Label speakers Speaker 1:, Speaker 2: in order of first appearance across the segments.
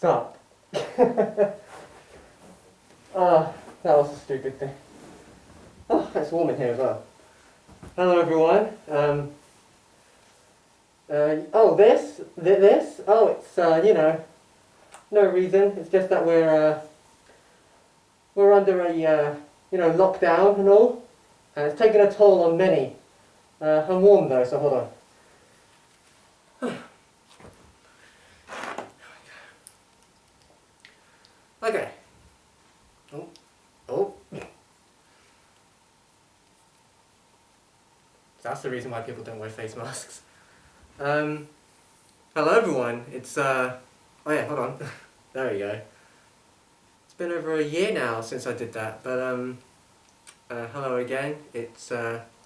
Speaker 1: Sup? Ah, that was a stupid thing. Oh, it's warm in here as well. Hello everyone. This? Oh, it's, no reason. It's just that we're under a, lockdown and all. And it's taken a toll on many. I'm warm though, so hold on. Okay. Oh. That's the reason why people don't wear face masks. Hello everyone. It's oh yeah, hold on. There we go. It's been over a year now since I did that, but hello again. It's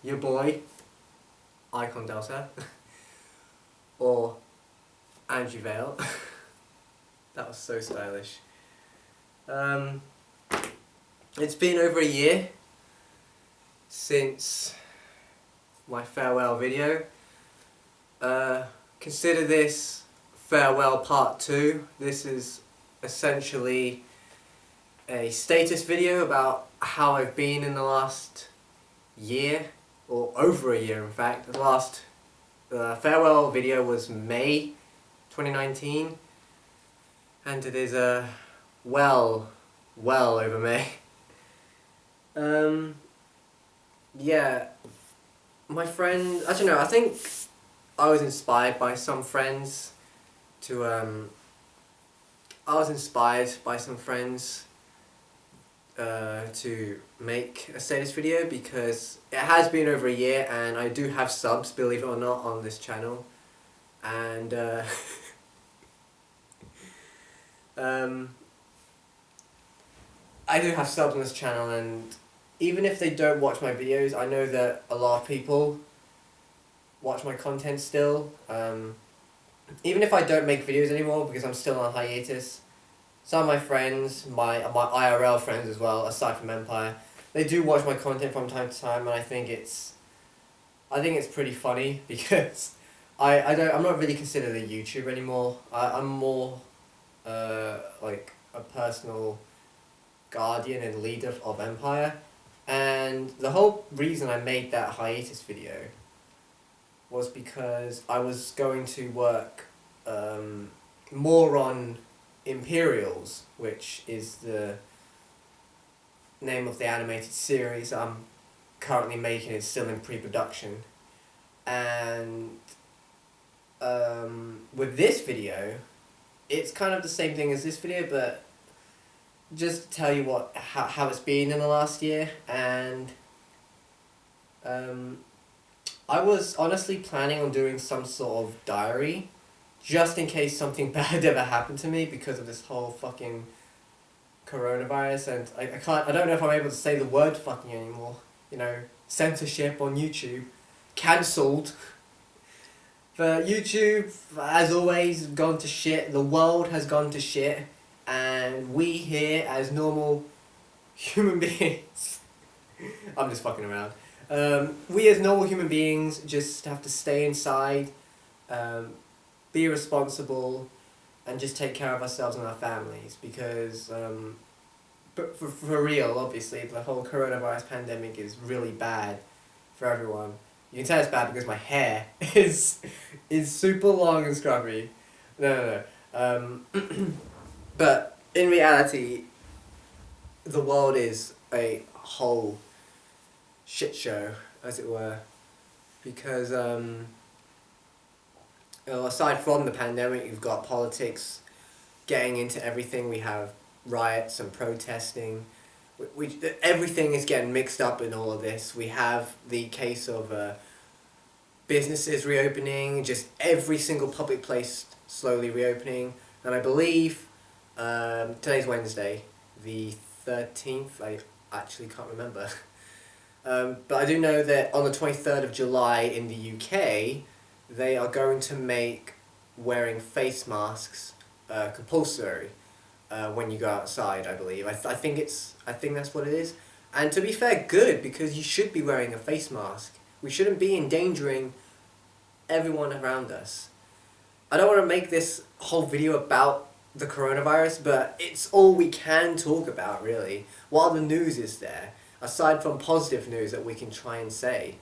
Speaker 1: your boy, Icon Delta, or Andrew Vale. That was so stylish. It's been over a year since my farewell video. Consider this farewell part 2. This is essentially a status video about how I've been in the last year, or over a year in fact. The last farewell video was May 2019, and it is well over May. Yeah, my friend, I don't know, I think I was inspired by some friends to, to make a status video, because it has been over a year and I do have subs, believe it or not, on this channel. And I do have subs on this channel, and even if they don't watch my videos, I know that a lot of people watch my content still. Even if I don't make videos anymore because I'm still on hiatus, some of my friends, my IRL friends as well, aside from Empire, they do watch my content from time to time, and I think it's pretty funny because I'm not really considered a YouTuber anymore. I'm more like a personal guardian and leader of Empire, and the whole reason I made that hiatus video was because I was going to work more on Imperials, which is the name of the animated series I'm currently making. It's still in pre-production, and with this video, it's kind of the same thing as this video, but just to tell you how it's been in the last year. And I was honestly planning on doing some sort of diary, just in case something bad ever happened to me because of this whole fucking coronavirus. And I don't know if I'm able to say the word fucking anymore. You know, censorship on YouTube, cancelled. But YouTube, as always, gone to shit. The world has gone to shit. And we here, as normal human beings, I'm just fucking around. We as normal human beings just have to stay inside, be responsible, and just take care of ourselves and our families, because but for real, obviously, the whole coronavirus pandemic is really bad for everyone. You can tell it's bad because my hair is super long and scruffy. No. But in reality, the world is a whole shit show, as it were, because aside from the pandemic, you've got politics getting into everything. We have riots and protesting. Everything is getting mixed up in all of this. We have the case of businesses reopening, just every single public place slowly reopening, and I believe today's Wednesday, the 13th, I actually can't remember. But I do know that on the 23rd of July in the UK, they are going to make wearing face masks compulsory when you go outside, I believe. I think that's what it is. And to be fair, good, because you should be wearing a face mask. We shouldn't be endangering everyone around us. I don't want to make this whole video about the coronavirus, but it's all we can talk about, really. What other news is there, aside from positive news that we can try and say?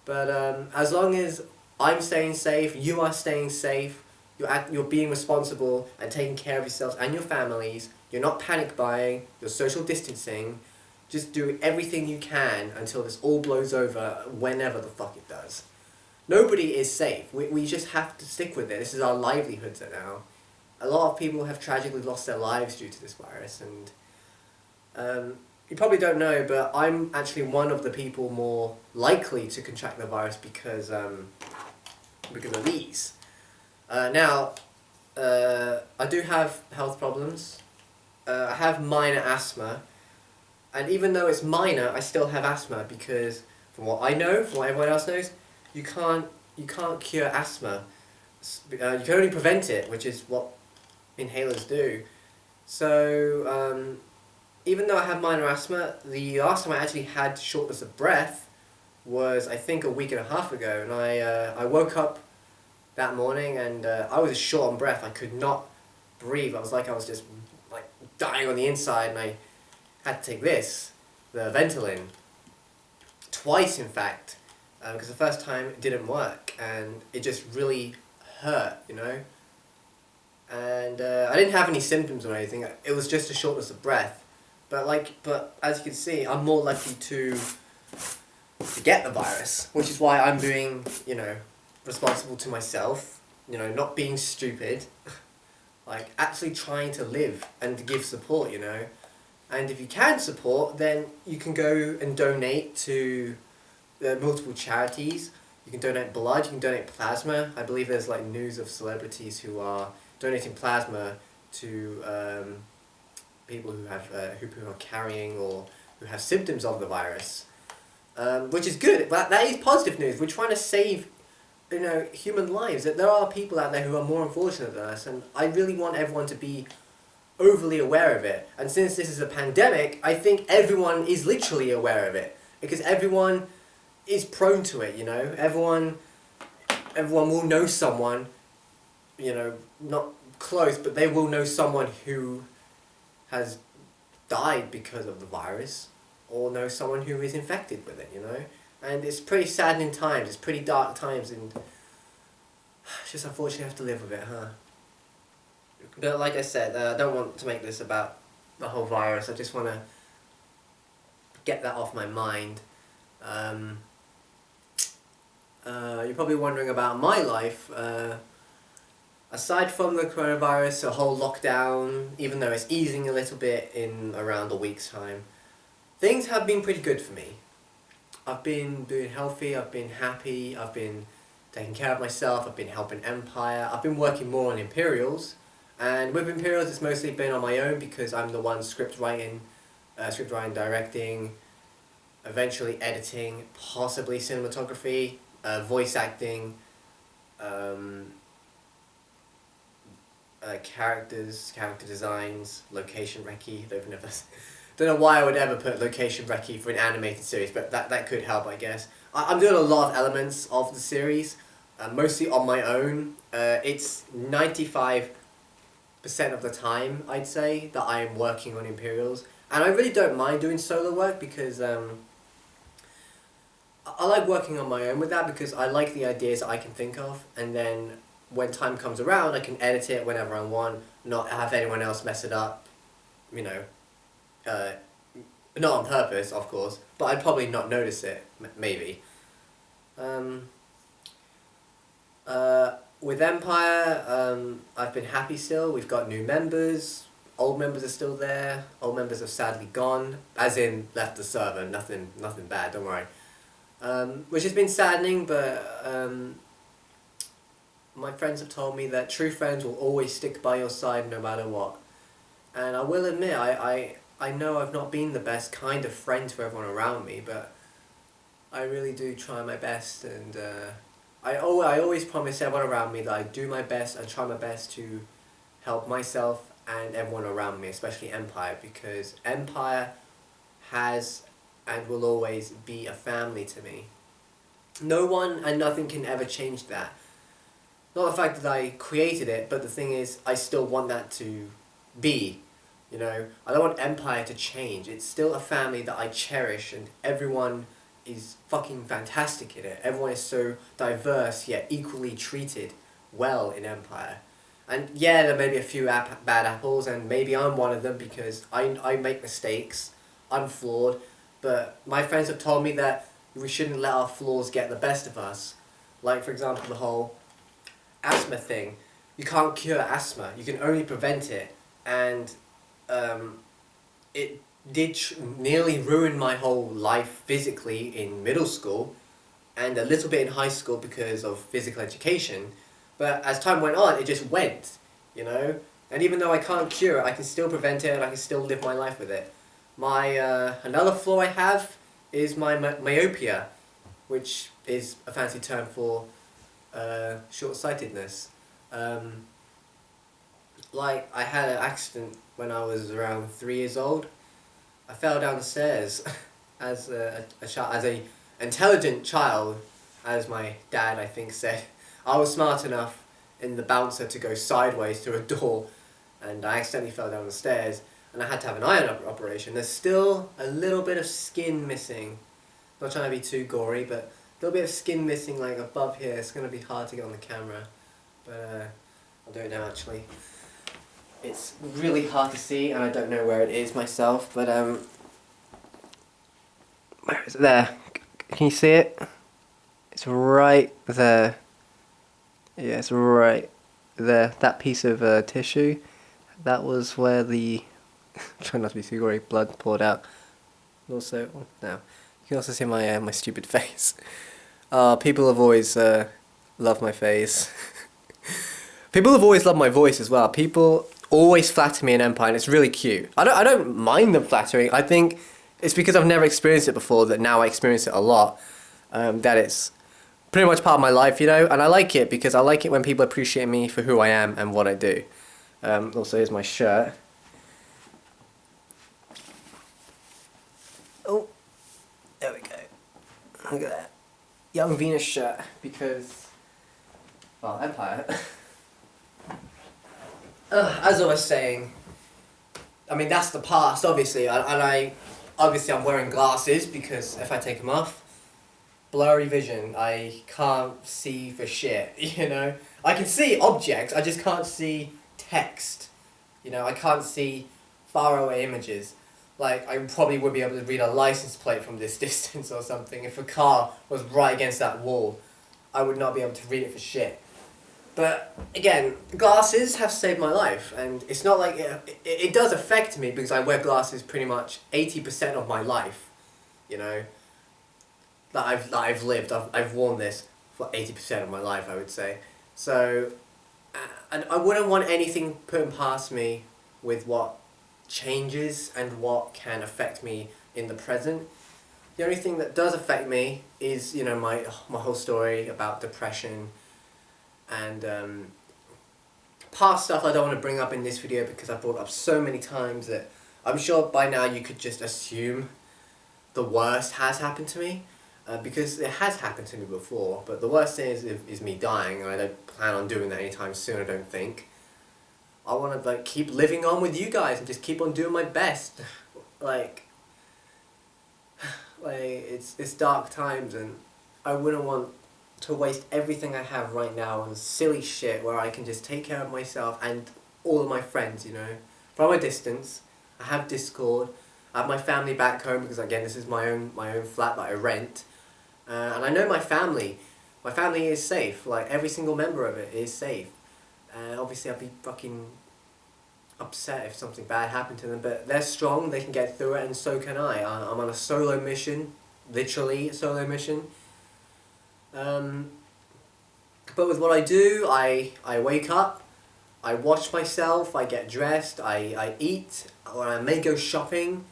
Speaker 1: But as long as I'm staying safe, you are staying safe, you're being responsible and taking care of yourselves and your families, you're not panic buying, you're social distancing, just do everything you can until this all blows over, whenever the fuck it does. Nobody is safe. We just have to stick with it. This is our livelihoods now. A lot of people have tragically lost their lives due to this virus, and you probably don't know, but I'm actually one of the people more likely to contract the virus because of these. Now, I do have health problems. I have minor asthma, and even though it's minor, I still have asthma because, from what I know, from what everyone else knows, you can't cure asthma. You can only prevent it, which is what inhalers do. So, even though I have minor asthma, the last time I actually had shortness of breath was, I think, a week and a half ago, and I woke up that morning and I was just short on breath. I could not breathe. I was just like dying on the inside, and I had to take the Ventolin, twice in fact, because the first time it didn't work and it just really hurt, you know. And I didn't have any symptoms or anything. It was just a shortness of breath. But as you can see, I'm more likely to get the virus, which is why I'm being, responsible to myself, not being stupid, like actually trying to live and to give support, And if you can support, then you can go and donate to multiple charities. You can donate blood, you can donate plasma. I believe there's like news of celebrities who are donating plasma to people who have who are carrying or who have symptoms of the virus, which is good. But that is positive news. We're trying to save, human lives. That there are people out there who are more unfortunate than us, and I really want everyone to be overly aware of it. And since this is a pandemic, I think everyone is literally aware of it because everyone is prone to it. Everyone will know someone, not close, but they will know someone who has died because of the virus, or know someone who is infected with it, And it's pretty saddening times, it's pretty dark times, and it's just unfortunately have to live with it, huh? But like I said, I don't want to make this about the whole virus, I just want to get that off my mind. You're probably wondering about my life. Aside from the coronavirus, a whole lockdown, even though it's easing a little bit in around a week's time, things have been pretty good for me. I've been doing healthy, I've been happy, I've been taking care of myself, I've been helping Empire, I've been working more on Imperials, and with Imperials it's mostly been on my own because I'm the one script writing, directing, eventually editing, possibly cinematography, voice acting, character designs, location recce. Don't know why I would ever put location recce for an animated series, but that could help, I guess. I'm doing a lot of elements of the series, mostly on my own. It's 95% of the time, I'd say, that I am working on Imperials, and I really don't mind doing solo work because I like working on my own with that because I like the ideas I can think of, and then when time comes around, I can edit it whenever I want, not have anyone else mess it up, not on purpose, of course, but I'd probably not notice it, maybe. With Empire, I've been happy still. We've got new members, old members are still there, old members have sadly gone, as in left the server, nothing bad, don't worry. Which has been saddening, but my friends have told me that true friends will always stick by your side no matter what. And I will admit, I know I've not been the best kind of friend to everyone around me, but I really do try my best, and I always promise everyone around me that I do my best and try my best to help myself and everyone around me, especially Empire, because Empire has and will always be a family to me. No one and nothing can ever change that. not the fact that I created it, but the thing is, I still want that to be. You know, I don't want Empire to change. It's still a family that I cherish, and everyone is fucking fantastic in it. Everyone is so diverse yet equally treated well in Empire. And yeah, there may be a few bad apples, and maybe I'm one of them because I make mistakes. I'm flawed, but my friends have told me that we shouldn't let our flaws get the best of us. Like, for example, the whole asthma thing. You can't cure asthma, you can only prevent it. And it did nearly ruin my whole life physically in middle school and a little bit in high school because of physical education. But as time went on, it just went, you know? And even though I can't cure it, I can still prevent it and I can still live my life with it. My another flaw I have is my myopia, which is a fancy term for short-sightedness. Like, I had an accident when I was around 3 years old. I fell down the stairs as a child, as a intelligent child, as my dad, I think, said. I was smart enough in the bouncer to go sideways through a door, and I accidentally fell down the stairs, and I had to have an iron operation. There's still a little bit of skin missing. Not trying to be too gory, but a little bit of skin missing, like above here. It's going to be hard to get on the camera, but I'll do it now actually. It's really hard to see, and I don't know where it is myself, but where is it? There. Can you see it? It's right there. Yeah, it's right there. That piece of tissue, that was where the try not to be too gory, blood poured out. Also, now you can also see my my stupid face. People have always loved my face. People have always loved my voice as well. People always flatter me in Empire, and it's really cute. I don't mind them flattering. I think it's because I've never experienced it before that now I experience it a lot. That it's pretty much part of my life, you know, and I like it because I like it when people appreciate me for who I am and what I do. Also, here's my shirt. Oh, there we go. Look at that. Young Venus shirt because, well, Empire. As I was saying, I mean, that's the past, obviously, and obviously I'm wearing glasses because if I take them off, blurry vision, I can't see for shit, you know? I can see objects, I just can't see text, you know? I can't see faraway images. Like, I probably would be able to read a license plate from this distance or something. If a car was right against that wall, I would not be able to read it for shit. But again, glasses have saved my life, and it's not like it does affect me because I wear glasses pretty much 80% of my life, you know, that I've lived. I've worn this for 80% of my life, I would say. So, and I wouldn't want anything put past me with what changes and what can affect me in the present. The only thing that does affect me is, you know, my whole story about depression. And past stuff I don't want to bring up in this video because I brought it up so many times that I'm sure by now you could just assume the worst has happened to me, because it has happened to me before, but the worst thing is me dying, and I don't plan on doing that anytime soon, I don't think. I want to like keep living on with you guys and just keep on doing my best. like it's dark times, and I wouldn't want to waste everything I have right now on silly shit where I can just take care of myself and all of my friends, you know. From a distance, I have Discord, I have my family back home because again this is my own flat that I rent, and I know my family is safe, like every single member of it is safe. Obviously I'd be fucking upset if something bad happened to them, but they're strong, they can get through it, and so can I. I'm on a solo mission, literally a solo mission. But with what I do, I wake up, I wash myself, I get dressed, I eat, or I may go shopping,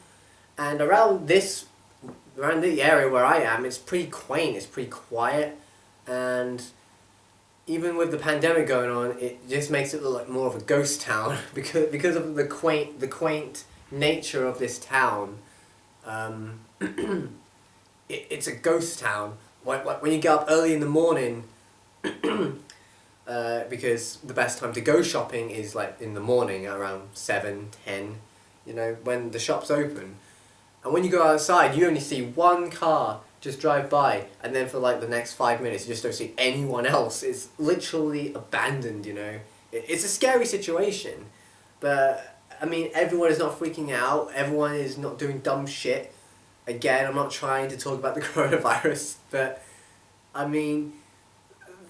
Speaker 1: and around the area where I am, it's pretty quaint, it's pretty quiet, and even with the pandemic going on, it just makes it look like more of a ghost town because of the quaint nature of this town. It's a ghost town. When you get up early in the morning, because the best time to go shopping is like in the morning around 7, 10, you know, when the shop's open. And when you go outside, you only see one car just drive by, and then for like the next 5 minutes, you just don't see anyone else. It's literally abandoned, you know. It's a scary situation, but I mean, everyone is not freaking out. Everyone is not doing dumb shit. Again, I'm not trying to talk about the coronavirus, but I mean,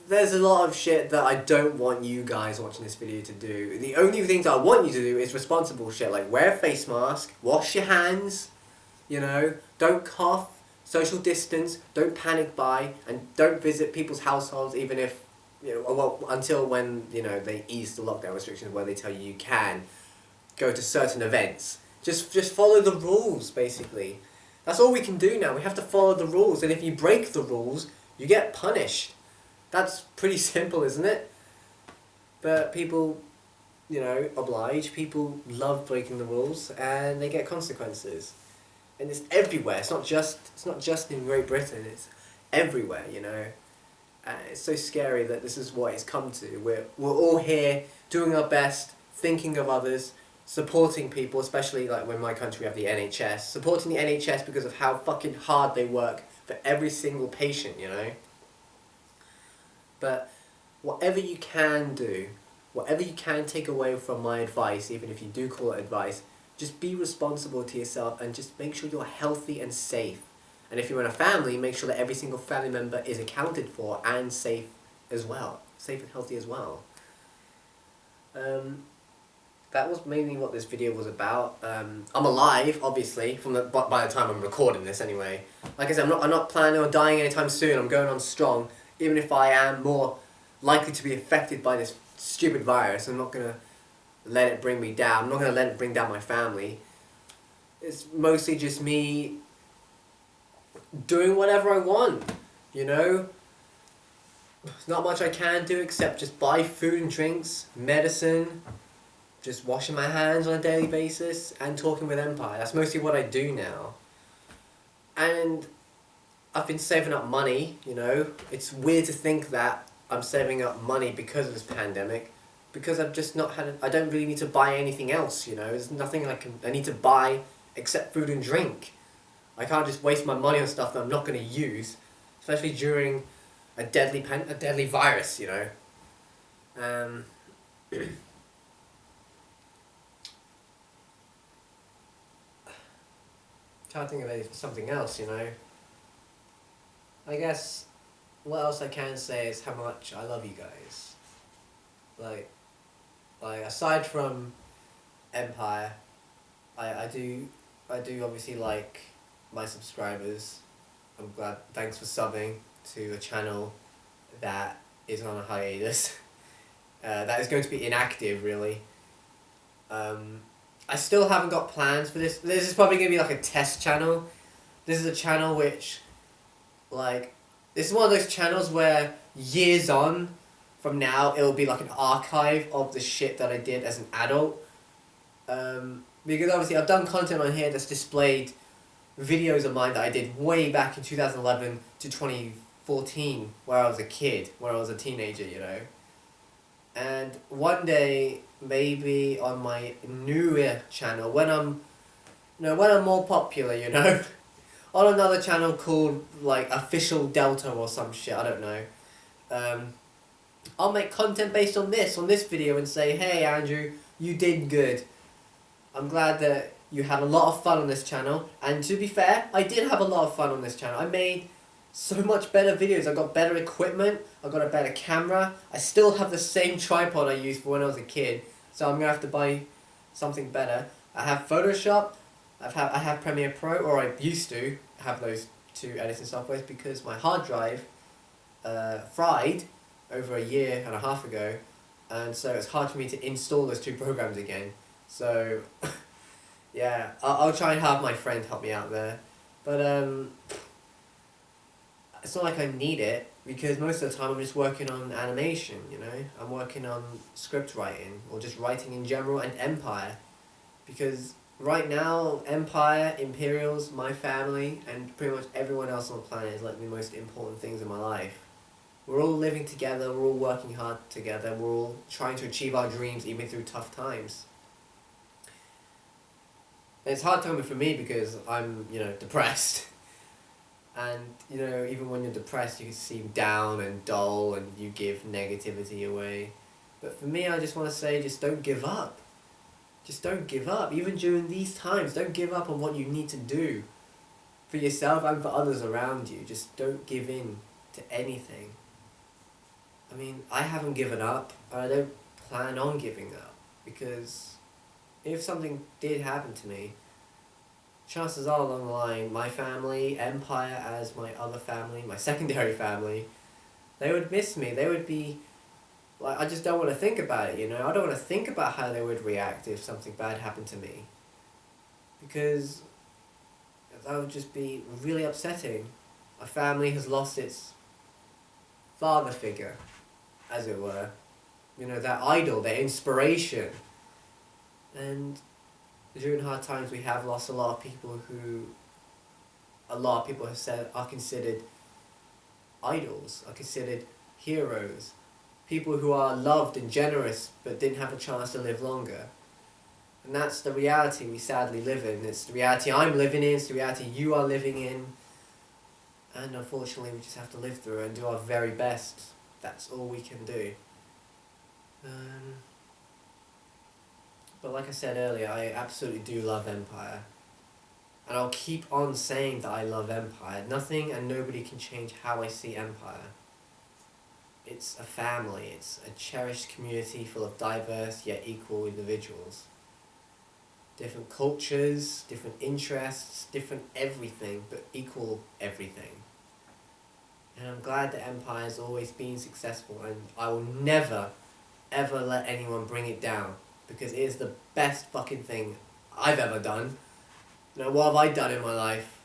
Speaker 1: there's a lot of shit that I don't want you guys watching this video to do. The only things I want you to do is responsible shit, like wear a face mask, wash your hands, you know, don't cough, social distance, don't panic buy, and don't visit people's households even if, you know, well, until when, you know, they ease the lockdown restrictions where they tell you can go to certain events. Just follow the rules, basically. That's all we can do now. We have to follow the rules, and if you break the rules, you get punished. That's pretty simple, isn't it? But people, you know, oblige. People love breaking the rules, and they get consequences. And it's everywhere. It's not just in Great Britain. It's everywhere, you know. It's so scary that this is what it's come to. We're all here doing our best, thinking of others, supporting people, especially like when my country we have the NHS. Supporting the NHS because of how fucking hard they work for every single patient, you know. But whatever you can do, whatever you can take away from my advice, even if you do call it advice, just be responsible to yourself and just make sure you're healthy and safe. And if you're in a family, make sure that every single family member is accounted for and safe as well. Safe and healthy as well. That was mainly what this video was about. I'm alive, obviously, by the time I'm recording this anyway. Like I said, I'm not planning on dying anytime soon. I'm going on strong. Even if I am more likely to be affected by this stupid virus, I'm not going to let it bring me down. I'm not going to let it bring down my family. It's mostly just me doing whatever I want, you know? There's not much I can do except just buy food and drinks, medicine, just washing my hands on a daily basis, and talking with Empire. That's mostly what I do now. And I've been saving up money, you know. It's weird to think that I'm saving up money because of this pandemic, because I've just not had I don't really need to buy anything else, you know. There's nothing I need to buy except food and drink. I can't just waste my money on stuff that I'm not going to use, especially during a deadly virus, you know. Trying to think of something else, you know. I guess what else I can say is how much I love you guys. Like aside from Empire, I do obviously like my subscribers. I'm glad. Thanks for subbing to a channel that is on a hiatus. That is going to be inactive, really. I still haven't got plans for this. This is probably going to be like a test channel. This is a channel which, like, this is one of those channels where years on from now, it'll be like an archive of the shit that I did as an adult. Because obviously I've done content on here that's displayed videos of mine that I did way back in 2011 to 2014, where I was a kid, where I was a teenager, you know. And one day, maybe on my newer channel, when I'm more popular, you know, on another channel called like Official Delta or some shit, I don't know. I'll make content based on this video and say, hey Andrew, you did good. I'm glad that you had a lot of fun on this channel. And to be fair, I did have a lot of fun on this channel. I made so much better videos. I got better equipment. I got a better camera. I still have the same tripod I used for when I was a kid. So I'm going to have to buy something better. I have Photoshop. I have Premiere Pro, or I used to have those two editing softwares because my hard drive fried over a year and a half ago. And so it's hard for me to install those two programs again. So, yeah, I'll try and have my friend help me out there. But, it's not like I need it, because most of the time I'm just working on animation, you know? I'm working on script writing, or just writing in general, and Empire. Because right now, Empire, Imperials, my family, and pretty much everyone else on the planet is like the most important things in my life. We're all living together, we're all working hard together, we're all trying to achieve our dreams even through tough times. And it's hard time for me because I'm, depressed. And, even when you're depressed, you seem down and dull and you give negativity away. But for me, I just want to say, just don't give up. Just don't give up. Even during these times, don't give up on what you need to do for yourself and for others around you. Just don't give in to anything. I mean, I haven't given up, and I don't plan on giving up, because if something did happen to me, chances are along the line, my family, Empire as my other family, my secondary family, they would miss me. They would be, like, I just don't want to think about it, I don't want to think about how they would react if something bad happened to me. Because that would just be really upsetting. A family has lost its father figure, as it were. Their idol, their inspiration. And during hard times, we have lost a lot of people who a lot of people have said are considered idols, are considered heroes. People who are loved and generous but didn't have a chance to live longer. And that's the reality we sadly live in. It's the reality I'm living in, it's the reality you are living in. And unfortunately, we just have to live through it and do our very best. That's all we can do. But like I said earlier, I absolutely do love Empire. And I'll keep on saying that I love Empire. Nothing and nobody can change how I see Empire. It's a family. It's a cherished community full of diverse yet equal individuals. Different cultures, different interests, different everything, but equal everything. And I'm glad that Empire has always been successful, and I will never, ever let anyone bring it down, because it is the best fucking thing I've ever done. What have I done in my life?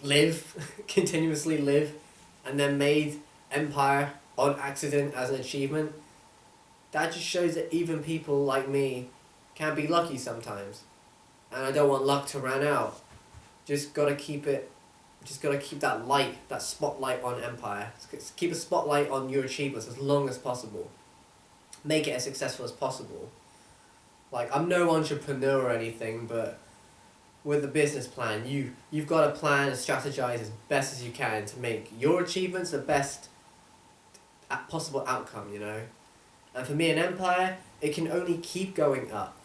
Speaker 1: Live, continuously live, and then made Empire on accident as an achievement. That just shows that even people like me can be lucky sometimes. And I don't want luck to run out. Just gotta keep that light, that spotlight on Empire. Just keep a spotlight on your achievements as long as possible. Make it as successful as possible. Like, I'm no entrepreneur or anything, but with a business plan, you've got to plan and strategize as best as you can to make your achievements the best possible outcome, And for me in Empire, it can only keep going up.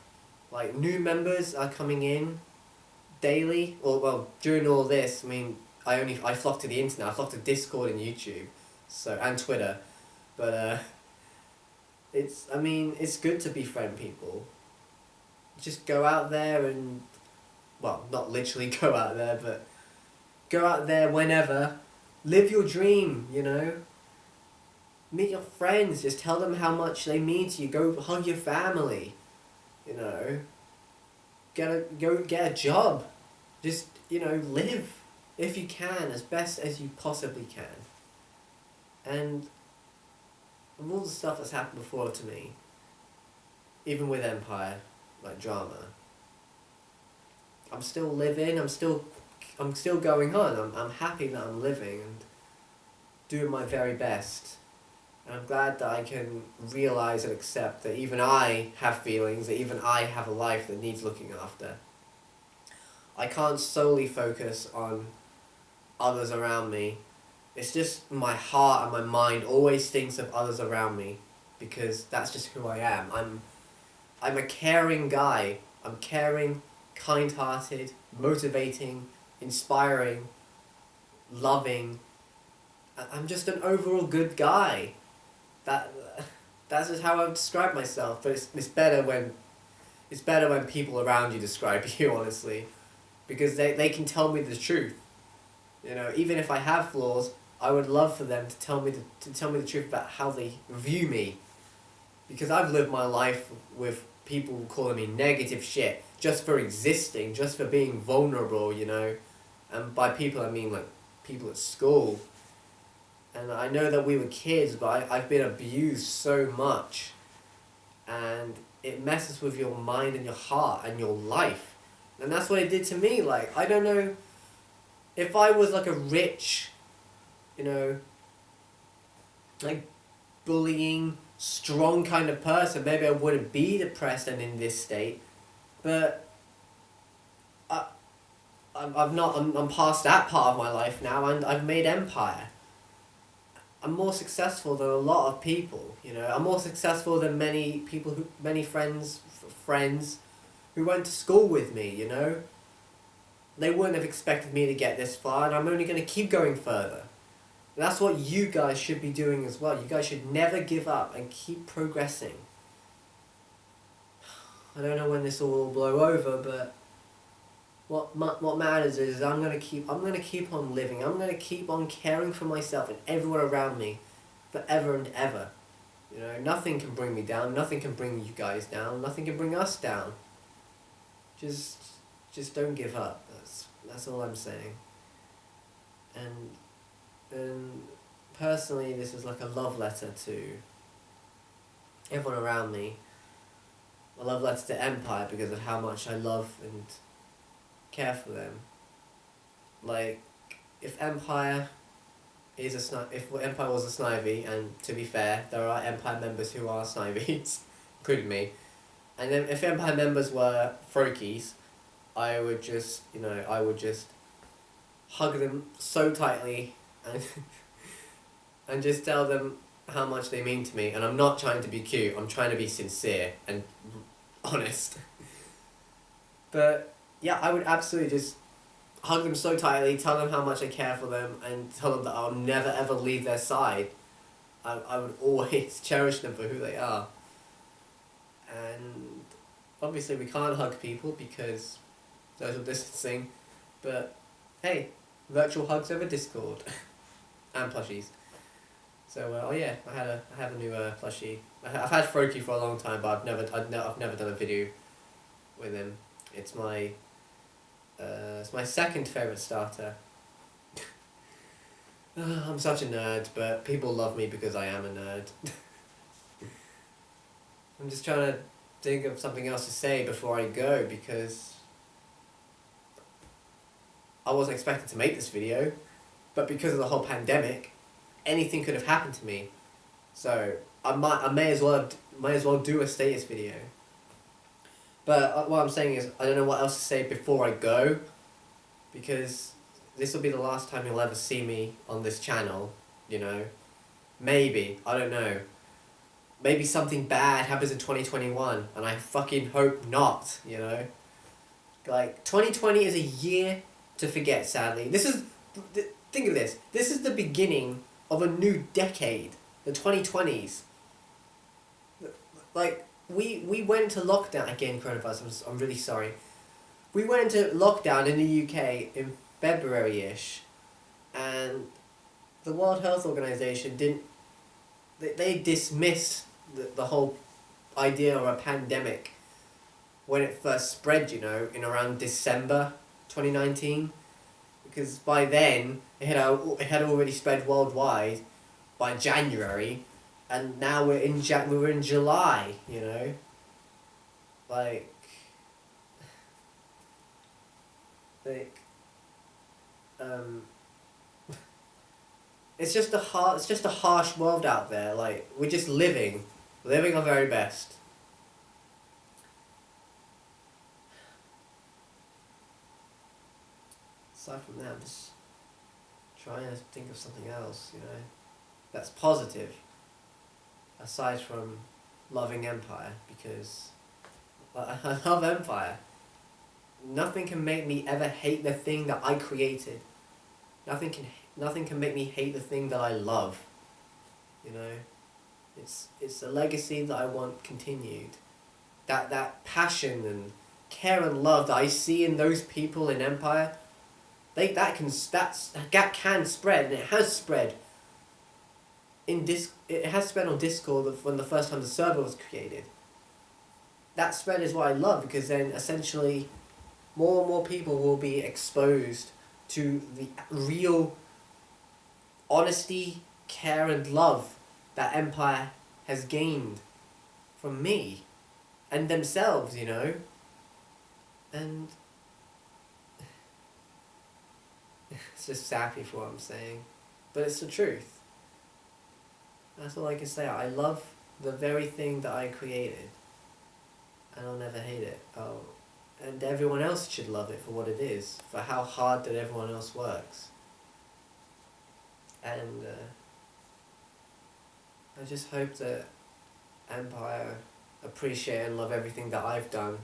Speaker 1: Like, new members are coming in daily, or well, during all this, I flock to the internet, I flock to Discord and YouTube, and Twitter, but it's good to befriend people. Just go out there and, well, not literally go out there, but go out there whenever, live your dream, Meet your friends, just tell them how much they mean to you, go hug your family, go get a job, just, live, if you can, as best as you possibly can. And with all the stuff that's happened before to me, even with Empire, like drama, I'm still living, I'm still going on, I'm happy that I'm living and doing my very best. And I'm glad that I can realise and accept that even I have feelings, that even I have a life that needs looking after. I can't solely focus on others around me. It's just my heart and my mind always thinks of others around me, because that's just who I am. I'm a caring guy. I'm caring, kind-hearted, motivating, inspiring, loving. I'm just an overall good guy. That's just how I would describe myself. But it's better when people around you describe you, honestly, because they can tell me the truth. Even if I have flaws, I would love for them to tell me the truth about how they view me, because I've lived my life with people calling me negative shit just for existing, just for being vulnerable, and by people I mean like people at school. And I know that we were kids, but I've been abused so much. And it messes with your mind and your heart and your life. And that's what it did to me. Like, I don't know, if I was like a rich, like bullying, strong kind of person, maybe I wouldn't be depressed and in this state. But I'm past that part of my life now, and I've made empire. I'm more successful than a lot of people, you know. I'm more successful than many people many friends who went to school with me, you know. They wouldn't have expected me to get this far, and I'm only going to keep going further. And that's what you guys should be doing as well. You guys should never give up and keep progressing. I don't know when this will all blow over, but what matters is I'm gonna keep on living. I'm gonna keep on caring for myself and everyone around me, forever and ever. You know, nothing can bring me down. Nothing can bring you guys down. Nothing can bring us down. Just don't give up. That's all I'm saying. And personally, this is like a love letter to everyone around me. A love letter to Empire because of how much I love and care for them. Like, if Empire was a Snivy, and to be fair, there are Empire members who are Snivies, including me, and then if Empire members were Frokies, I would just hug them so tightly and and just tell them how much they mean to me. And I'm not trying to be cute, I'm trying to be sincere and honest. But yeah, I would absolutely just hug them so tightly, tell them how much I care for them, and tell them that I'll never ever leave their side. I would always cherish them for who they are. And obviously we can't hug people because social distancing, but hey, virtual hugs over Discord and plushies. So oh yeah, I have a new plushie. I've had Froki for a long time, but I've never done a video with him. It's my second favourite starter. I'm such a nerd, but people love me because I am a nerd. I'm just trying to think of something else to say before I go, because I wasn't expecting to make this video, but because of the whole pandemic, anything could have happened to me. So I may as well do a status video. But what I'm saying is, I don't know what else to say before I go, because this will be the last time you'll ever see me on this channel, you know. Maybe, I don't know. Maybe something bad happens in 2021, and I fucking hope not, you know. Like, 2020 is a year to forget, sadly. Think of this. This is the beginning of a new decade, the 2020s. Like, we went into lockdown, again, coronavirus, I'm really sorry. We went into lockdown in the UK in February-ish, and the World Health Organization they dismissed the whole idea of a pandemic when it first spread, you know, in around December 2019, because by then it had already spread worldwide by January, and now we're in July, you know. Like it's just a harsh world out there. Like, we're just living our very best. Aside from that, I'm just trying to think of something else, you know, that's positive, aside from loving Empire, because I love Empire. Nothing can make me ever hate the thing that I created. Nothing can make me hate the thing that I love. You know, it's a legacy that I want continued. That passion and care and love that I see in those people in Empire, that can spread, and it has spread. It has spread on Discord when the first time the server was created. That spread is what I love, because then essentially more and more people will be exposed to the real honesty, care and love that Empire has gained from me and themselves, you know. And it's just sappy for what I'm saying, but it's the truth. That's all I can say. I love the very thing that I created, and I'll never hate it. And everyone else should love it for what it is, for how hard that everyone else works. And I just hope that Empire appreciate and love everything that I've done